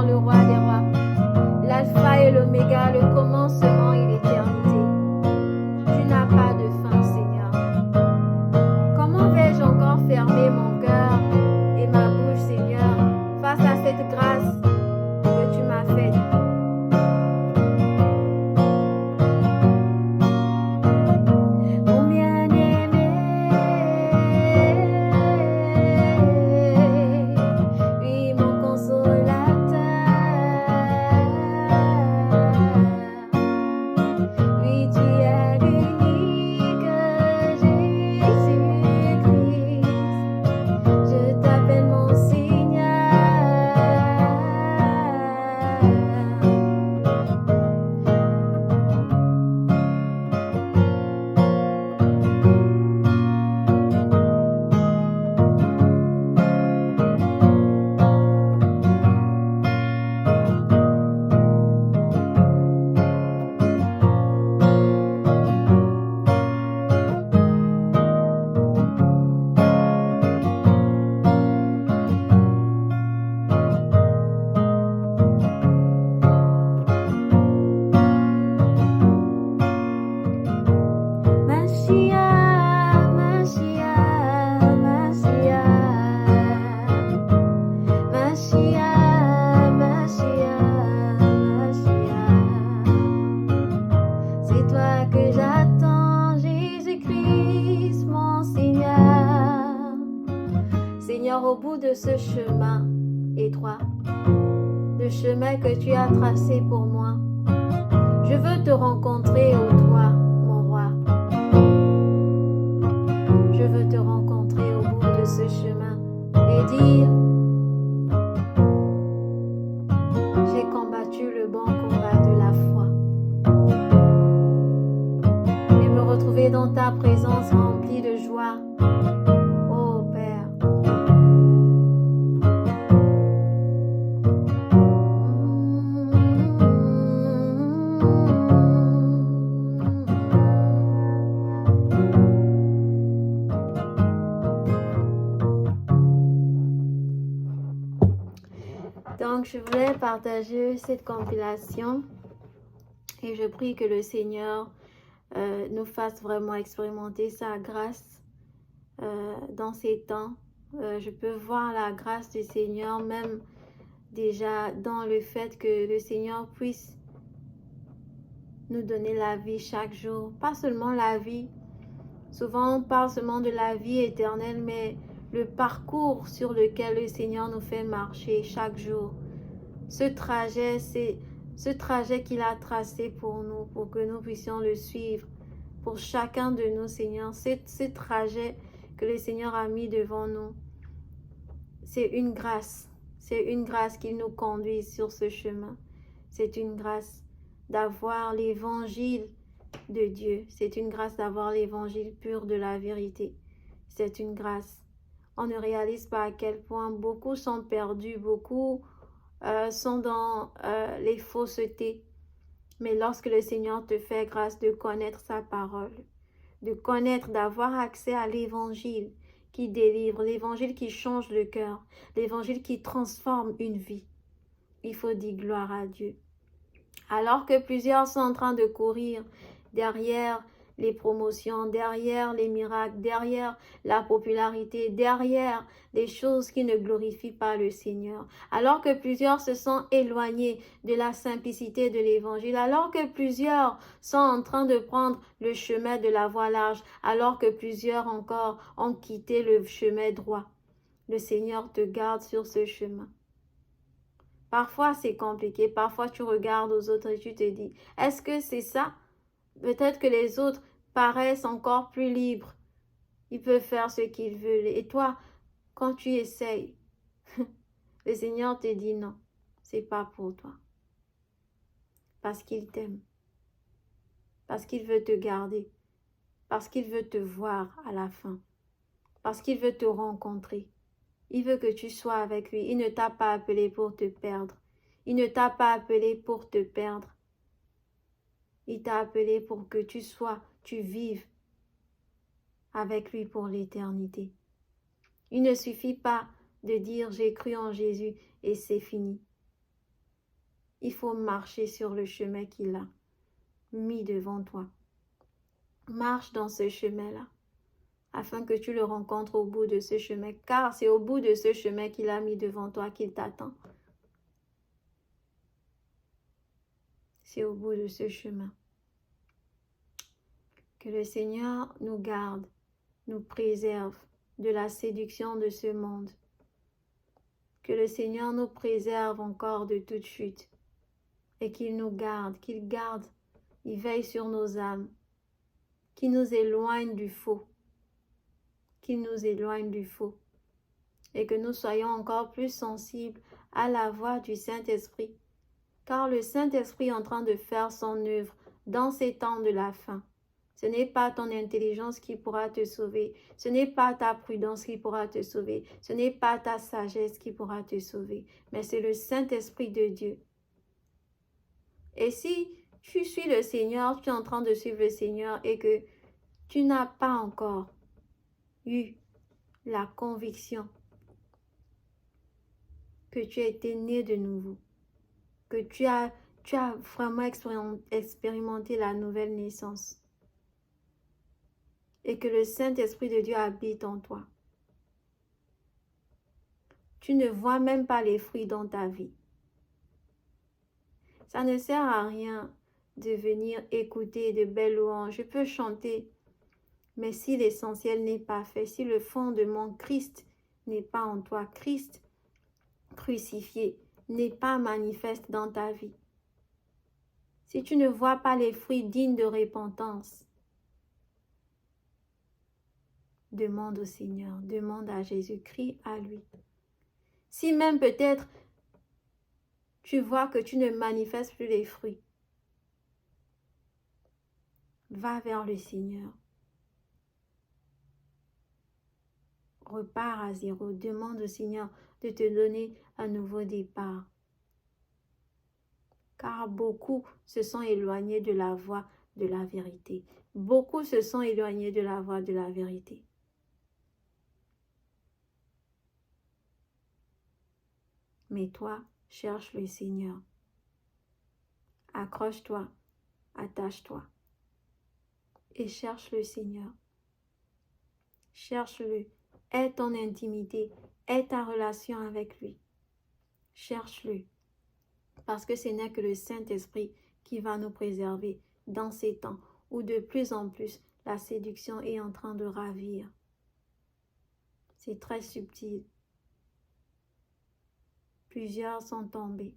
Seigneur, le roi des rois, l'alpha et l'oméga, le commencement et l'éternité. Tu n'as pas de fin, Seigneur. Comment vais-je encore fermer mon cœur et ma bouche, Seigneur, face à cette grâce que tu m'as faite? Mon bien-aimé, oui, mon consolateur, oui, tu es l'unique Jésus-Christ. Je t'appelle mon Seigneur. Mashiach, Mashiach, Mashiach, Mashiach, Mashiach, Mashiach. C'est toi que j'attends, Jésus-Christ, mon Seigneur. Seigneur, au bout de ce chemin étroit, le chemin que tu as tracé pour moi, je veux te rencontrer, ô toi, mon roi. Je veux te rencontrer au bout de ce chemin et dire, j'ai combattu le bon combat de la foi. Et me retrouver dans ta présence remplie de joie. Ô Père. Donc, je voulais partager cette compilation et je prie que le Seigneur nous fasse vraiment expérimenter sa grâce dans ces temps. Je peux voir la grâce du Seigneur même déjà dans le fait que le Seigneur puisse nous donner la vie chaque jour. Pas seulement la vie. Souvent, on parle seulement de la vie éternelle, mais le parcours sur lequel le Seigneur nous fait marcher chaque jour. Ce trajet, c'est ce trajet qu'il a tracé pour nous, pour que nous puissions le suivre. Pour chacun de nous, Seigneur, ce trajet que le Seigneur a mis devant nous, c'est une grâce. C'est une grâce qu'il nous conduit sur ce chemin. C'est une grâce d'avoir l'évangile de Dieu. C'est une grâce d'avoir l'évangile pur de la vérité. C'est une grâce. On ne réalise pas à quel point beaucoup sont perdus, beaucoup sont dans les faussetés. Mais lorsque le Seigneur te fait grâce de connaître sa parole, de connaître, d'avoir accès à l'évangile qui délivre, l'évangile qui change le cœur, l'évangile qui transforme une vie, il faut dire gloire à Dieu. Alors que plusieurs sont en train de courir derrière les promotions, derrière les miracles, derrière la popularité, derrière des choses qui ne glorifient pas le Seigneur. Alors que plusieurs se sont éloignés de la simplicité de l'Évangile, alors que plusieurs sont en train de prendre le chemin de la voie large, alors que plusieurs encore ont quitté le chemin droit. Le Seigneur te garde sur ce chemin. Parfois, c'est compliqué. Parfois, tu regardes aux autres et tu te dis, est-ce que c'est ça? Peut-être que les autres paraissent encore plus libres. Ils peuvent faire ce qu'ils veulent. Et toi, quand tu essayes, le Seigneur te dit non, c'est pas pour toi. Parce qu'il t'aime. Parce qu'il veut te garder. Parce qu'il veut te voir à la fin. Parce qu'il veut te rencontrer. Il veut que tu sois avec lui. Il ne t'a pas appelé pour te perdre. Il ne t'a pas appelé pour te perdre. Il t'a appelé pour que tu vives avec lui pour l'éternité. Il ne suffit pas de dire j'ai cru en Jésus et c'est fini. il faut marcher sur le chemin qu'il a mis devant toi. Marche dans ce chemin-là, afin que tu le rencontres au bout de ce chemin, car c'est au bout de ce chemin qu'il a mis devant toi qu'il t'attend. C'est au bout de ce chemin. Que le Seigneur nous garde, nous préserve de la séduction de ce monde. Que le Seigneur nous préserve encore de toute chute et qu'il nous garde, il veille sur nos âmes, qu'il nous éloigne du faux, et que nous soyons encore plus sensibles à la voix du Saint-Esprit, car le Saint-Esprit est en train de faire son œuvre dans ces temps de la fin. Ce n'est pas ton intelligence qui pourra te sauver, ce n'est pas ta prudence qui pourra te sauver, ce n'est pas ta sagesse qui pourra te sauver, mais c'est le Saint-Esprit de Dieu. Et si tu suis le Seigneur, tu es en train de suivre le Seigneur et que tu n'as pas encore eu la conviction que tu as été né de nouveau, que tu as vraiment expérimenté la nouvelle naissance et que le Saint-Esprit de Dieu habite en toi. Tu ne vois même pas les fruits dans ta vie. Ça ne sert à rien de venir écouter de belles louanges. Je peux chanter, mais si l'essentiel n'est pas fait, si le fondement Christ n'est pas en toi, Christ crucifié n'est pas manifeste dans ta vie, si tu ne vois pas les fruits dignes de repentance, demande au Seigneur, demande à Jésus, crie à lui. Si même peut-être tu vois que tu ne manifestes plus les fruits, va vers le Seigneur. Repars à zéro, demande au Seigneur de te donner un nouveau départ. Car beaucoup se sont éloignés de la voie de la vérité. Beaucoup se sont éloignés de la voie de la vérité. Mais toi, cherche le Seigneur. Accroche-toi, attache-toi et cherche le Seigneur. Cherche-le, aie ton intimité, aie ta relation avec lui. Cherche-le, parce que ce n'est que le Saint-Esprit qui va nous préserver dans ces temps où de plus en plus la séduction est en train de ravir. C'est très subtil. Plusieurs sont tombés.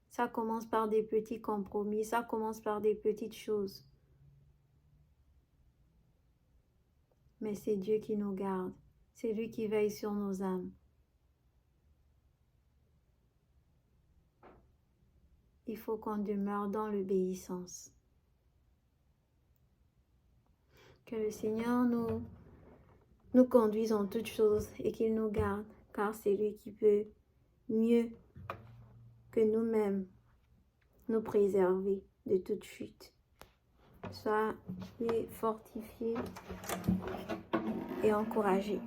Ça commence par des petits compromis, ça commence par des petites choses. Mais c'est Dieu qui nous garde, c'est lui qui veille sur nos âmes. Il faut qu'on demeure dans l'obéissance. Que le Seigneur nous conduise en toutes choses et qu'il nous garde, car c'est lui qui peut mieux que nous-mêmes nous préserver de toute chute. Soyez fortifiés et encouragés.